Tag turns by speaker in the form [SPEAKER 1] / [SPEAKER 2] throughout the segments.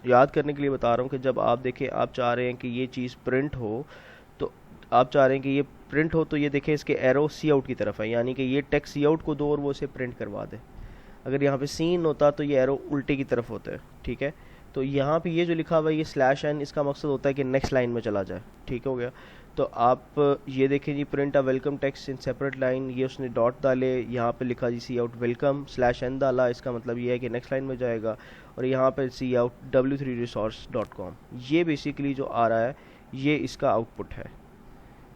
[SPEAKER 1] याद करने के लिए बता रहा हूँ कि जब आप देखें, आप चाह रहे हैं कि ये चीज़ प्रिंट हो, तो आप चाह रहे हैं कि ये प्रिंट हो, तो ये देखें इसके एरो सी आउट की तरफ है, यानी कि ये टेक्स्ट सी आउट को दो और वो इसे प्रिंट करवा दे। अगर यहाँ पे सीन होता तो ये एरो उल्टे की तरफ होता है, ठीक है। तो यहाँ पे ये जो लिखा हुआ है ये स्लैश एन, इसका मकसद होता है कि नेक्स्ट लाइन में चला जाए, ठीक हो गया। तो आप ये देखें जी, print a welcome text in separate line, ये उसने डॉट डाले, यहाँ पे लिखा जी C out welcome, slash N डाला, इसका मतलब ये है कि नेक्स्ट लाइन में जाएगा। और यहाँ पे सी आउट w3resource.com, ये बेसिकली जो आ रहा है ये इसका आउटपुट है।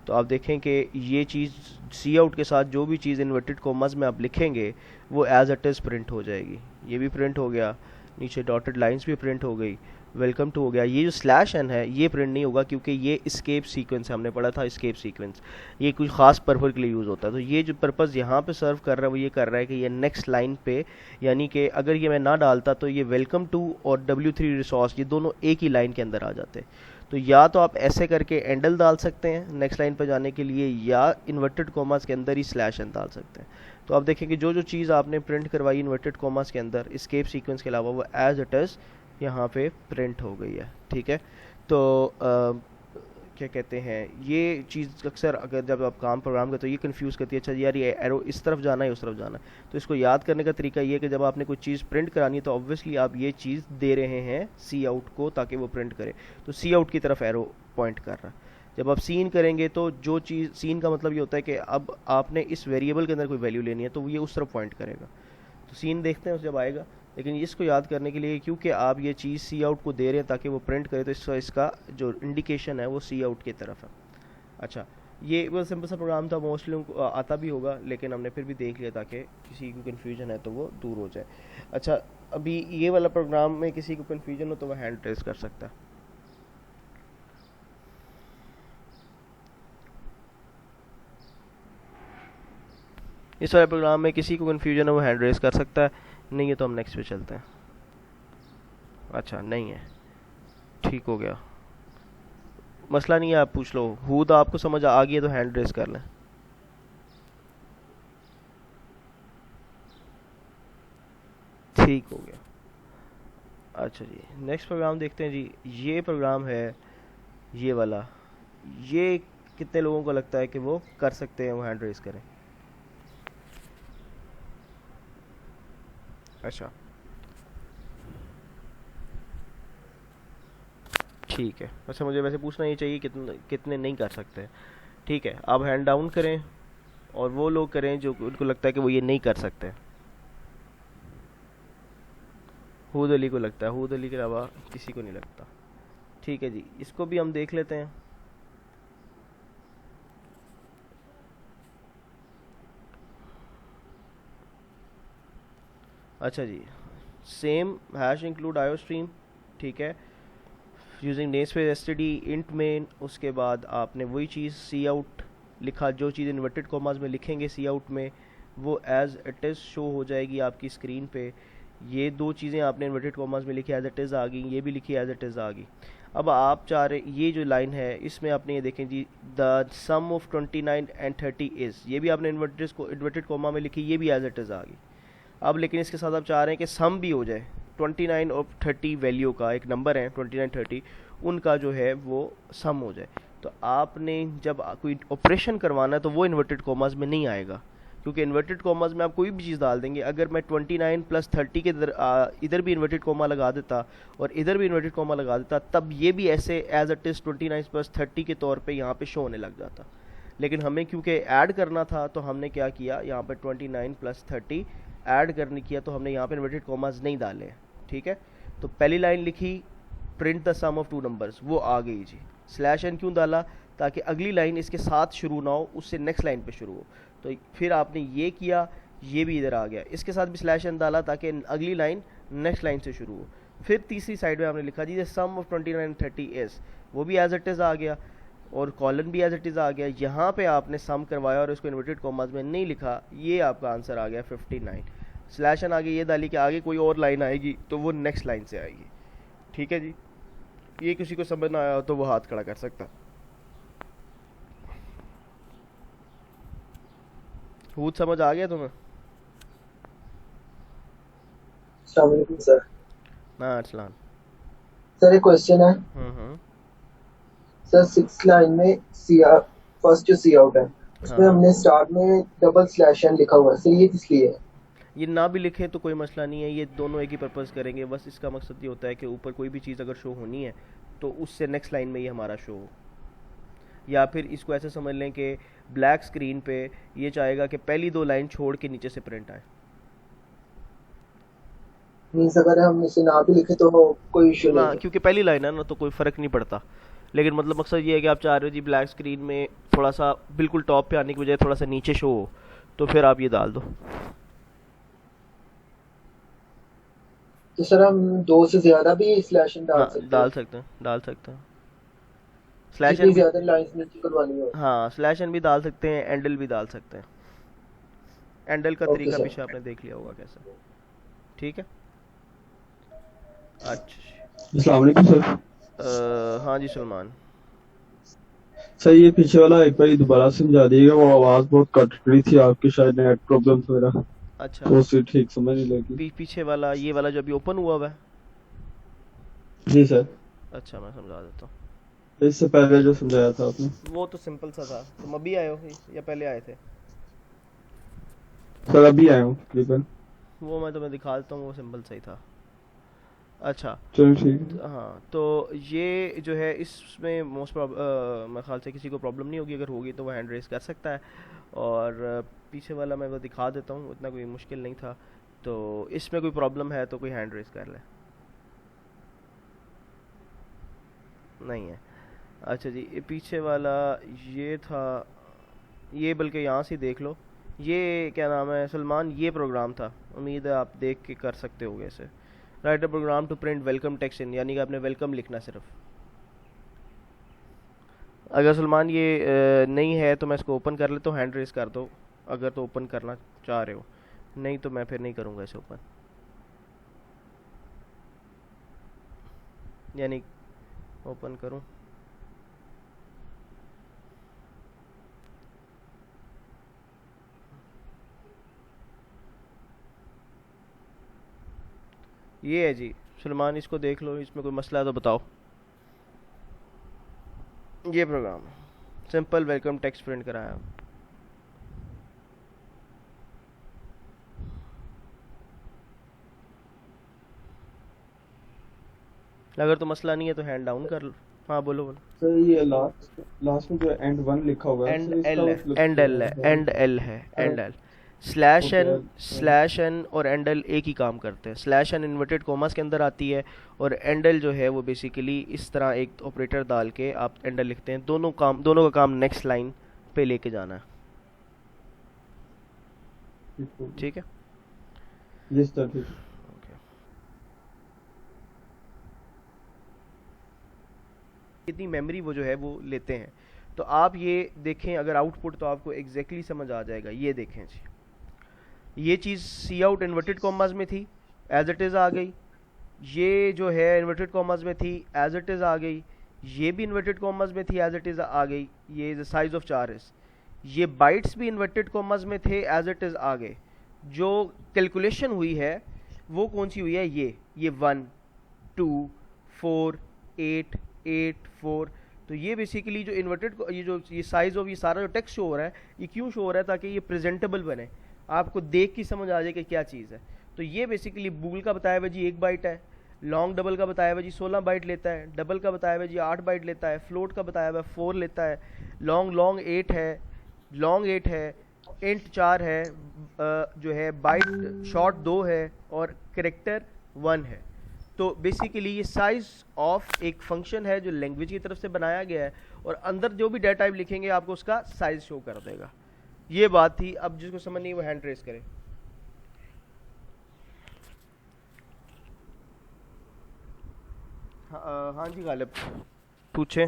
[SPEAKER 1] तो आप देखें कि ये चीज़ सी आउट के साथ जो भी चीज़ इन्वर्टेड कोमास में आप लिखेंगे वो एज इट इज़ प्रिंट हो जाएगी। ये भी प्रिंट हो गया, नीचे डॉटेड लाइंस भी प्रिंट हो गई, वेलकम टू हो गया। ये जो स्लैश एन है ये प्रिंट नहीं होगा क्योंकि ये स्केप सीक्वेंस है, हमने पढ़ा था स्केप सीक्वेंस, ये कुछ खास पर्पज़ के लिए यूज़ होता है। तो ये जो पर्पज़ यहाँ पे सर्व कर रहा है वो ये कर रहा है कि ये नेक्स्ट लाइन पे, यानी कि अगर ये मैं ना डालता तो ये वेलकम टू और w3resource ये दोनों एक ही लाइन के अंदर आ जाते। तो या तो आप ऐसे करके एंडल डाल सकते हैं नेक्स्ट लाइन पर जाने के लिए, या इन्वर्टेड कोमास के अंदर ही स्लैश एन डाल सकते हैं। तो आप देखें कि जो जो चीज़ आपने प्रिंट करवाई इन्वर्टेड कोमास के अंदर स्केप सीक्वेंस के अलावा वो एज इट इज़ यहाँ पे प्रिंट हो गई है, ठीक है। तो क्या कहते हैं, ये चीज़ अक्सर अगर जब आप काम प्रोग्राम करते हो ये कंफ्यूज करती है, अच्छा यार ये एरो इस तरफ जाना है उस तरफ जाना है। तो इसको याद करने का तरीका ये है कि जब आपने कोई चीज़ प्रिंट करानी है तो ऑब्वियसली आप ये चीज़ दे रहे हैं सी आउट को ताकि वो प्रिंट करे, तो सी आउट की तरफ एरो पॉइंट कर रहा है। जब आप सीन करेंगे तो जो चीज़ सीन का मतलब ये होता है कि अब आपने इस वेरिएबल के अंदर कोई वैल्यू लेनी है तो ये उस तरफ पॉइंट करेगा। तो सीन देखते हैं उस जब आएगा, लेकिन इसको याद करने के लिए क्योंकि आप ये चीज़ सी आउट को दे रहे हैं ताकि वो प्रिंट करे, तो इसका जो इंडिकेशन है वो सी आउट की तरफ है। अच्छा, ये वो सिंपल सा प्रोग्राम था, मोस्टली उनको आता भी होगा, लेकिन हमने फिर भी देख लिया ताकि किसी को कन्फ्यूजन है तो वो दूर हो जाए। अच्छा, अभी ये वाला प्रोग्राम में किसी को कन्फ्यूजन हो तो वह हैंड रेस कर सकता है। इस वाले प्रोग्राम में किसी को कन्फ्यूजन हो वो हैंड रेस कर सकता है, नहीं है तो हम नेक्स्ट पे चलते हैं। अच्छा नहीं है, ठीक हो गया, मसला नहीं है, आप पूछ लो। हूँ तो आपको समझ आ गई है तो हैंड रेस कर लें। ठीक हो गया। अच्छा जी, नेक्स्ट प्रोग्राम देखते हैं जी। ये प्रोग्राम है ये वाला, ये कितने लोगों को लगता है कि वो कर सकते हैं, वो हैंड रेस करें। अच्छा ठीक है, अच्छा मुझे वैसे पूछना ही चाहिए कितने कितने नहीं कर सकते। ठीक है, आप हैंड डाउन करें और वो लोग करें जो उनको लगता है कि वो ये नहीं कर सकते। हूद अली को लगता है, हूद अली के अलावा किसी को नहीं लगता। ठीक है जी, इसको भी हम देख लेते हैं। अच्छा जी, सेम हैश इंक्लूड आयो स्ट्रीम, ठीक है, using namespace STD int main. उसके बाद आपने वही चीज़ सी आउट लिखा, जो चीज़ इन्वर्टेड कॉमास में लिखेंगे सी आउट में वो एज इट इज़ शो हो जाएगी आपकी स्क्रीन पे। ये दो चीज़ें आपने इन्वर्टेड कॉमास में लिखी एज इट इज़ आ गई, ये भी लिखी एज इट इज़ आ गई। अब आप चाह रहे, ये जो लाइन है इसमें आपने ये देखें जी, the sum of 29 and 30 is, ये भी आपने इन्वर्टेड कॉमा में लिखी, ये भी एज इट इज़ आ गई। अब लेकिन इसके साथ आप चाह रहे हैं कि सम भी हो जाए, 29 और 30 वैल्यू का एक नंबर है 29 30, उनका जो है वो सम हो जाए। तो आपने जब कोई ऑपरेशन करवाना है तो वो इन्वर्टेड कॉमास में नहीं आएगा, क्योंकि इन्वर्टेड कॉमास में आप कोई भी चीज़ डाल देंगे। अगर मैं 29 प्लस 30 के इधर भी इन्वर्टेड कॉमा लगा देता और इधर भी इन्वर्टेड कॉमा लगा देता, तब ये भी ऐसे एज इट इज़ 29 प्लस 30 के तौर पे यहाँ पे शो होने लग जाता। लेकिन हमें क्योंकि ऐड करना था तो हमने क्या किया, यहाँ पे 29 प्लस 30 ऐड करने किया, तो हमने यहाँ पे इन्वर्टेड कॉमास नहीं डाले, ठीक है। तो पहली लाइन लिखी print the sum of two numbers, वो आ गई जी। स्लैश एन क्यों डाला, ताकि अगली लाइन इसके साथ शुरू ना हो, उससे नेक्स्ट लाइन पे शुरू हो। तो फिर आपने ये किया, ये भी इधर आ गया, इसके साथ भी स्लैश एन डाला ताकि अगली लाइन नेक्स्ट लाइन से शुरू हो। फिर तीसरी साइड में आपने लिखा जी सम ऑफ 29 30 इज, वो भी एज इट इज़ आ गया और कॉलन भी एज इट इज़ आ गया। यहाँ पे आपने सम करवाया और इसको इन्वर्टेड कॉमास में नहीं लिखा, ये आपका आंसर आ गया 59। स्लैश एन आगे ये डाली कि आगे कोई और लाइन आएगी तो वो नेक्स्ट लाइन से आएगी, ठीक है जी। ये किसी को समझ ना आया हो तो वो हाथ खड़ा कर सकता। हूद समझ आ गया तुम्हें?
[SPEAKER 2] अस्सलाम वालेकुम सर।
[SPEAKER 1] ना अरसलान,
[SPEAKER 2] सर एक क्वेश्चन है।
[SPEAKER 1] हम्म।
[SPEAKER 2] सर 6 लाइन में सी फर्स्ट जो सी आउट है
[SPEAKER 1] हाँ
[SPEAKER 2] उसमें
[SPEAKER 1] हाँ,
[SPEAKER 2] हमने स्टार्ट में डबल स्लैश एन लिखा हुआ है, सर ये किस लिए है?
[SPEAKER 1] ये ना भी लिखे तो कोई मसला नहीं है, ये दोनों एक ही पर्पज़ करेंगे। बस इसका मकसद ये होता है कि ऊपर कोई भी चीज़ अगर शो होनी है तो उससे नेक्स्ट लाइन में ये हमारा शो हो। या फिर इसको ऐसे समझ लें कि ब्लैक स्क्रीन पे ये चाहेगा कि पहली दो लाइन छोड़ के नीचे से प्रिंट आए।
[SPEAKER 2] मीन्स अगर हम इसे ना भी लिखे तो कोई इशू
[SPEAKER 1] ना,
[SPEAKER 2] नहीं है।
[SPEAKER 1] क्योंकि पहली लाइन है ना तो कोई फ़र्क नहीं पड़ता। लेकिन मतलब मकसद ये है कि आप चाह रहे हो जी ब्लैक स्क्रीन में थोड़ा सा बिल्कुल टॉप पे आने की बजाय थोड़ा सा नीचे शो हो, तो फिर आप ये डाल दो।
[SPEAKER 2] तो सर हम दो से ज्यादा भी स्लैश एन डाल
[SPEAKER 1] हाँ
[SPEAKER 2] सकते
[SPEAKER 1] डाल
[SPEAKER 2] हैं?
[SPEAKER 1] सकते हैं, डाल सकते हैं। स्लैश
[SPEAKER 2] जितनी
[SPEAKER 1] एन भी,
[SPEAKER 2] ज्यादा लाइंस नीचे करवानी हो।
[SPEAKER 1] हाँ स्लैश एन भी डाल सकते हैं, एंडल भी डाल सकते हैं। एंडल का
[SPEAKER 2] ओके
[SPEAKER 1] तरीका
[SPEAKER 2] सर।
[SPEAKER 1] पीछे आपने देख लिया होगा कैसे। ठीक है। अच्छा।
[SPEAKER 3] अस्सलाम वालेकुम सर।
[SPEAKER 1] हाँ जी सलमान।
[SPEAKER 3] सर ये पीछे वाला एक बार दोबारा समझा दीजिएगा, वो आवाज बहुत कट रही थी आपकी, शायद नेट प्रॉब्लम वगैरह,
[SPEAKER 1] अच्छा,
[SPEAKER 3] तो उसे ठीक समझ नहीं लगी।
[SPEAKER 1] पीछे वाला ये वाला जो अभी ओपन हुआ हुआ है।
[SPEAKER 3] जी सर,
[SPEAKER 1] अच्छा मैं समझा देता हूँ।
[SPEAKER 3] इससे पहले जो समझाया था आपने।
[SPEAKER 1] वो तो सिंपल सा था। तुम अभी आए हो या पहले आए थे?
[SPEAKER 3] सर अभी आया हूँ तकरीबन।
[SPEAKER 1] वो मैं तुम्हें दिखा देता हूँ, वो सिंपल सा ही था। अच्छा।
[SPEAKER 3] चलो ठीक है।
[SPEAKER 1] हाँ तो ये जो है इसमें मोस्ट मेरे ख्याल से किसी को प्रॉब्लम नहीं होगी, अगर होगी तो वो हैंड रेस कर सकता है। और पीछे वाला मैं वो दिखा देता हूँ, उतना कोई मुश्किल नहीं था। तो इसमें कोई प्रॉब्लम है तो कोई हैंड रेस कर ले। नहीं है। अच्छा जी, ये पीछे वाला ये था, ये बल्कि यहाँ से देख लो। ये क्या नाम है सलमान, ये प्रोग्राम था। उम्मीद है आप देख के कर सकते होगे इसे। Write a program to print welcome text in, यानी कि आपने वेलकम लिखना सिर्फ। अगर सलमान ये नहीं है तो मैं इसको ओपन कर लेता हूँ, हैंड रेस कर दो अगर तो ओपन करना चाह रहे हो, नहीं तो मैं फिर नहीं करूँगा इसे ओपन। यानी ओपन करूँ? ये है जी सलमान, इसको देख लो, इसमें कोई मसला है तो बताओ। ये program simple welcome text print कराया। अगर तो मसला नहीं है तो हैंड डाउन कर लो। हाँ बोलो बोलो।
[SPEAKER 3] सर ये लास्ट लास्ट में जो एंड वन लिखा हुआ है,
[SPEAKER 1] एंड
[SPEAKER 3] सर इसका
[SPEAKER 1] एल है,
[SPEAKER 3] मतलब
[SPEAKER 1] एंड
[SPEAKER 3] क्या
[SPEAKER 1] एल है,
[SPEAKER 3] है?
[SPEAKER 1] एंड एल है, endl. Slash
[SPEAKER 3] okay.
[SPEAKER 1] N, slash N और एंड एल एक ही काम करते हैं। स्लैश एन इन्वर्टेड कॉमास के अंदर आती है, और एंड एल जो है वो बेसिकली इस तरह एक ऑपरेटर डाल के आप एंड एल लिखते हैं। दोनों का काम नेक्स्ट लाइन पे लेके जाना है। ठीक है।
[SPEAKER 3] जी सर ठीक है।
[SPEAKER 1] ओके। कितनी मेमोरी वो जो है वो लेते हैं, तो आप ये देखें अगर आउटपुट तो आपको एग्जैक्टली exactly समझ आ जाएगा। ये देखें जी, ये चीज़ सी आउट इन्वर्टेड कॉमास में थी, एज इट इज़ आ गई। ये जो है इन्वर्टेड कॉमास में थी, एज इट इज़ आ गई। ये भी इन्वर्टेड कॉमास में थी, एज इट इज़ आ गई। ये इज़ द साइज ऑफ चार्स। ये बाइट्स भी इन्वर्टेड कॉमास में थे, एज इट इज़ आ गए। जो कैलकुलेशन हुई है वो कौन सी हुई है? ये 1 2 4 8 8 4। तो ये बेसिकली जो इन्वर्टेड, ये जो ये साइज ऑफ ये सारा जो टेक्स्ट शो हो रहा है, ये क्यों शो हो रहा है? ताकि ये प्रेजेंटेबल बने, आपको देख के समझ आ जाए कि क्या चीज़ है। तो ये बेसिकली बूल का बताया हुआ जी 1 बाइट है, लॉन्ग डबल का बताया हुआ जी 16 बाइट लेता है, डबल का बताया हुआ जी 8 बाइट लेता है, फ्लोट का बताया हुआ 4 लेता है, लॉन्ग लॉन्ग 8 है, लॉन्ग 8 है, इंट 4 है, जो है बाइट शॉर्ट 2 है, और करेक्टर 1 है। तो बेसिकली ये साइज ऑफ एक फंक्शन है जो लैंग्वेज की तरफ से बनाया गया है, और अंदर जो भी डेटा टाइप लिखेंगे आपको उसका साइज शो कर देगा। ये बात थी। अब जिसको समझ नहीं वो हैंड रेस करे। हाँ जी गालिब, पूछे।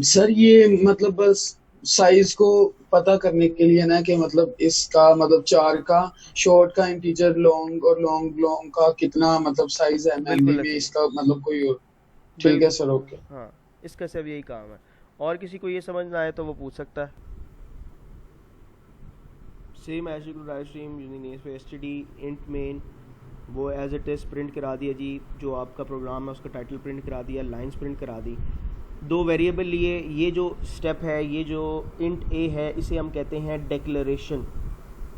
[SPEAKER 4] सर ये मतलब बस साइज को पता करने के लिए ना, कि मतलब इसका मतलब 4 का शॉर्ट का इंटीजर लॉन्ग और लॉन्ग लॉन्ग का कितना मतलब साइज है
[SPEAKER 1] बिल्कुल
[SPEAKER 4] मेमोरी में,
[SPEAKER 1] ऐसे ही,
[SPEAKER 4] इसका मतलब कोई और। ठीक है
[SPEAKER 1] बिल्कुल।
[SPEAKER 4] Sir, okay.
[SPEAKER 1] हाँ, इसका सिर्फ यही काम है। और किसी को ये समझ ना आए तो वो पूछ सकता है। Same as you write stream using names for STD int main वो एज इट इज़ प्रिंट करा दिया जी, जो आपका प्रोग्राम है उसका टाइटल प्रिंट करा दिया, लाइंस प्रिंट करा दी। दो वेरिएबल लिए, ये जो स्टेप है, ये जो इंट ए है, इसे हम कहते हैं डेक्लरेशन।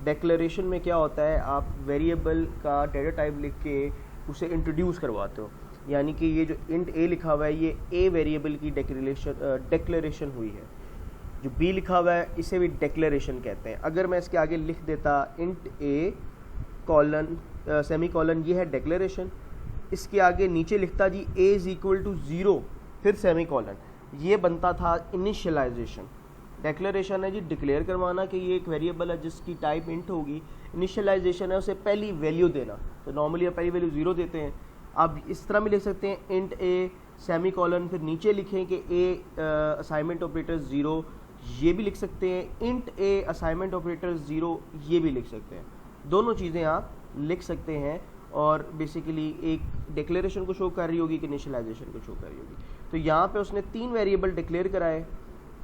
[SPEAKER 1] डेक्लरेशन में क्या होता है, आप वेरिएबल का डेटा टाइप लिख के उसे इंट्रोड्यूस करवाते हो, यानी कि ये जो इंट ए लिखा हुआ है ये ए वेरिएबल की डेक्लरेशन हुई है। जो बी लिखा हुआ है इसे भी डेक्लरेशन कहते हैं। अगर मैं इसके आगे लिख देता इंट ए कॉलन सेमी कॉलन, ये है डेक्लरेशन। इसके आगे नीचे लिखता जी ए इज़ इक्वल टू 0 फिर सेमी कॉलन, ये बनता था इनिशियलाइजेशन। डेक्लरेशन है जी डिक्लेयर करवाना कि ये एक वेरिएबल है जिसकी टाइप इंट होगी। इनिशियलाइजेशन है उसे पहली वैल्यू देना, तो नॉर्मली आप पहली वैल्यू 0 देते हैं। आप इस तरह भी लिख सकते हैं इंट ए सेमी कॉलन, फिर नीचे लिखें कि ए असाइनमेंट ऑपरेटर 0, ये भी लिख सकते हैं। इंट ए असाइनमेंट ऑपरेटर 0, ये भी लिख सकते हैं। दोनों चीज़ें आप लिख सकते हैं और बेसिकली एक डिक्लेरेशन को शो कर रही होगी कि इनिशियलाइजेशन को शो कर रही होगी। तो यहाँ पे उसने 3 वेरिएबल डिक्लेयर कराए,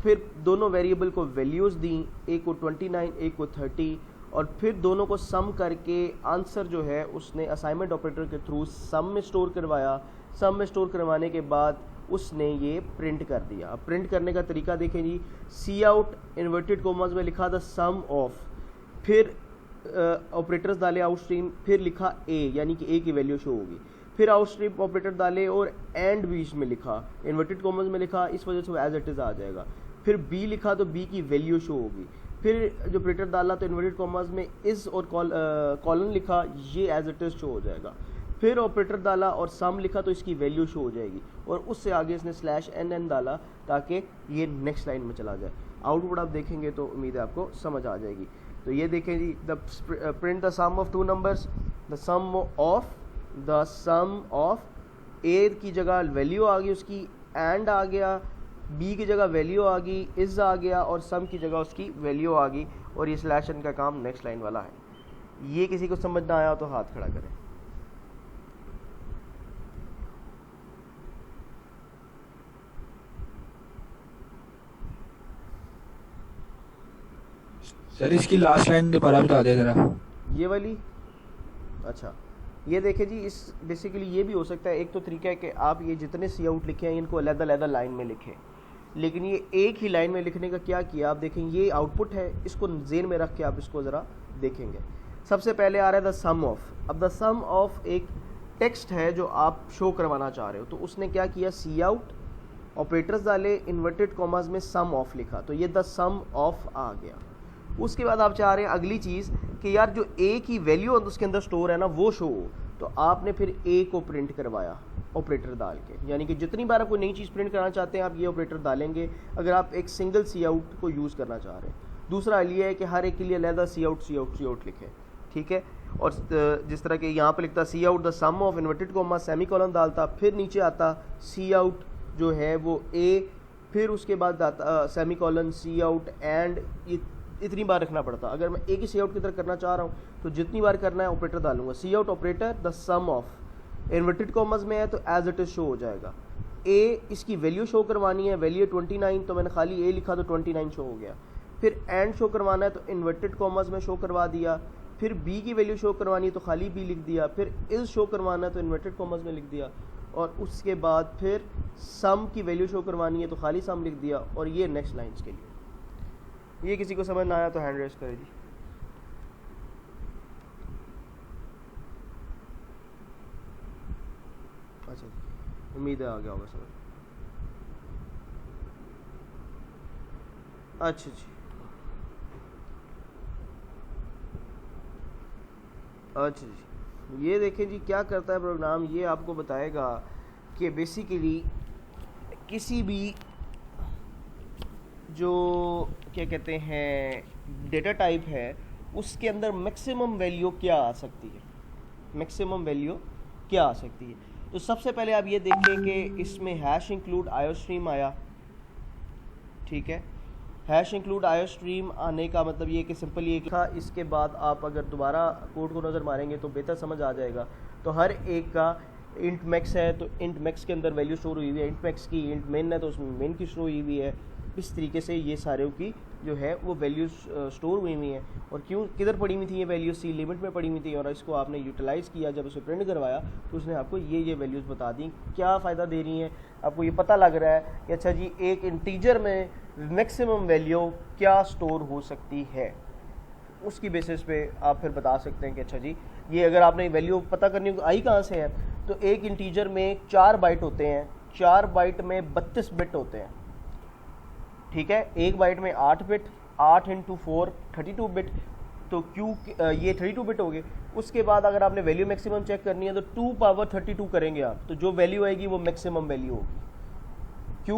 [SPEAKER 1] फिर दोनों वेरिएबल को वैल्यूज़ दी, एक को 29 एक को 30, और फिर दोनों को सम करके आंसर जो है उसने असाइनमेंट ऑपरेटर के थ्रू सम में स्टोर करवाया। सम में स्टोर करवाने के बाद उसने ये प्रिंट कर दिया। अब प्रिंट करने का तरीका देखें जी, सी आउट इन्वर्टेड कोमास में लिखा था सम ऑफ, फिर ऑपरेटर्स डाले आउट स्ट्रीम, फिर लिखा ए यानी कि ए की वैल्यू शो होगी, फिर आउट स्ट्रीम ऑपरेटर डाले और एंड बीच में लिखा, इन्वर्टेड कॉमर्स में लिखा, इस वजह से वो एज इट इज़ आ जाएगा। फिर बी लिखा तो बी की वैल्यू शो होगी, फिर जो ऑपरेटर डाला तो इन्वर्टेड कॉमर्स में इस और कॉलन लिखा, ये एज इट इज़ शो हो जाएगा। फिर ऑपरेटर डाला और सम लिखा तो इसकी वैल्यू शो हो जाएगी, और उससे आगे इसने /nn डाला ताकि ये नेक्स्ट लाइन में चला जाए। आउटपुट आप देखेंगे तो उम्मीद है आपको समझ आ जाएगी। तो ये देखें जी, the print the sum of 2 numbers, the sum of A की जगह वैल्यू आ गई उसकी, एंड आ गया, बी की जगह वैल्यू आ गई, इज आ गया, और सम की जगह उसकी वैल्यू आ गई, और ये /n का काम नेक्स्ट लाइन वाला है। ये किसी को समझ ना आया तो हाथ खड़ा करें।
[SPEAKER 5] सर इसकी लास्ट लाइन दोबारा बता दे जरा।
[SPEAKER 1] ये वाली, अच्छा ये देखें जी, इस बेसिकली ये भी हो सकता है, एक तो तरीका है कि आप ये जितने सी आउट लिखे हैं इनको अलग-अलग लाइन में लिखें, लेकिन ये एक ही लाइन में लिखने का क्या किया आप देखें, ये आउटपुट है, इसको जेन में रख के आप इसको ज़रा देखेंगे। सबसे पहले आ रहा है द सम ऑफ। अब द सम ऑफ एक टेक्स्ट है जो आप शो करवाना चाह रहे हो, तो उसने क्या किया, सी आउट ऑपरेटर्स डाले, इन्वर्टेड कॉमास में सम ऑफ लिखा, तो ये द सम ऑफ आ गया। उसके बाद आप चाह रहे हैं अगली चीज़ कि यार जो ए की वैल्यू उसके अंदर स्टोर है ना वो शो हो, तो आपने फिर ए को प्रिंट करवाया ऑपरेटर डाल के, यानी कि जितनी बार आप कोई नई चीज़ प्रिंट करना चाहते हैं आप ये ऑपरेटर डालेंगे अगर आप एक सिंगल सी आउट को यूज़ करना चाह रहे हैं। दूसरा ये है कि हर एक के लिए अलग सी आउट लिखें, ठीक है। और जिस तरह के यहाँ पर लिखता C out the sum of inverted comma semicolon डालता, फिर नीचे आता सी आउट जो है वो ए, फिर उसके बाद आता semicolon cout end, इतनी बार रखना पड़ता। अगर मैं एक ही सी आउट की तरह करना चाह रहा हूँ तो जितनी बार करना है ऑपरेटर डालूंगा, C out operator the sum of inverted commas में है तो एज इट इज शो हो जाएगा। ए इसकी वैल्यू शो करवानी है, वैल्यू 29, तो मैंने खाली ए लिखा तो 29 शो हो गया। फिर एंड शो करवाना है तो इन्वर्टेड कॉमर्स में शो करवा दिया, फिर बी की वैल्यू शो करवानी है तो खाली बी लिख दिया, फिर इज शो करवाना है तो इन्वर्टेड कॉमर्स में लिख दिया, और उसके बाद फिर सम की वैल्यू शो करवानी है तो खाली सम लिख दिया, और ये नेक्स्ट लाइन्स के लिए। ये किसी को समझ ना आया तो हैंड रेस करें जी। अच्छा, उम्मीद है आ गया होगा समझ। अच्छा जी, अच्छा जी, ये देखें जी क्या करता है प्रोग्राम, ये आपको बताएगा कि बेसिकली किसी भी जो क्या कहते हैं डेटा टाइप है उसके अंदर मैक्सिमम वैल्यू क्या आ सकती है, मैक्सिमम वैल्यू क्या आ सकती है। तो सबसे पहले आप ये देखें कि इसमें हैश इंक्लूड आयो स्ट्रीम आया, ठीक है। हैश इंक्लूड आयो स्ट्रीम आने का मतलब ये कि सिंपल ये लिखा, इसके बाद आप अगर दोबारा कोड को नज़र मारेंगे तो बेहतर समझ आ जाएगा। तो हर एक का इंट मैक्स है तो इंट मैक्स के अंदर वैल्यू स्टोर हुई हुई है, इंट मैक्स की इंट मेन है तो उसमें मेन की स्टोर हुई हुई है, इस तरीके से ये सारे की जो है वो वैल्यूज स्टोर हुई हुई हैं। और क्यों किधर पड़ी हुई थी ये वैल्यूज, सी लिमिट में पड़ी हुई थी, और इसको आपने यूटिलाइज़ किया, जब उसे प्रिंट करवाया तो उसने आपको ये वैल्यूज़ बता दी। क्या फ़ायदा दे रही हैं, आपको ये पता लग रहा है कि अच्छा जी एक इंटीजर में मैक्सिमम वैल्यू क्या स्टोर हो सकती है। उसकी बेसिस पे आप फिर बता सकते हैं कि अच्छा जी ये अगर आपने वैल्यू पता करनी आई कहाँ से है, तो एक इंटीजर में 4 बाइट होते हैं, 4 बाइट में 32 बिट होते हैं, ठीक है। एक बाइट में 8 बिट, 8 इंटू 4 32 बिट, तो क्यू ये 32 बिट हो गए। उसके बाद अगर आपने वैल्यू मैक्सिमम चेक करनी है तो 2 पावर 32 करेंगे आप, तो जो वैल्यू आएगी वो मैक्सिमम वैल्यू होगी। क्यू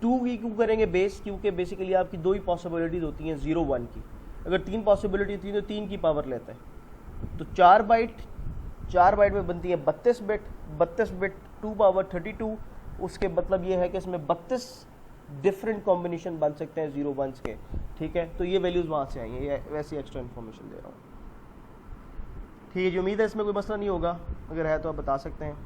[SPEAKER 1] 2 की क्यों करेंगे बेस, क्योंकि बेसिकली आपकी 2 ही पॉसिबिलिटीज होती हैं 0 1 की, अगर 3 पॉसिबिलिटी थी तो 3 की पावर लेता है। तो 4 बाइट में बनती है 32 बिट, 32 बिट 2 पावर 32, उसके मतलब ये है कि इसमें 32 डिफरेंट कॉम्बिनेशन बन सकते हैं 0 1s के, ठीक है। तो ये वैल्यूज़ वहाँ से आई हैं, ये वैसे एक्स्ट्रा इन्फॉर्मेशन दे रहा हूँ, ठीक है जी। उम्मीद है इसमें कोई मसला नहीं होगा, अगर है तो आप बता सकते हैं।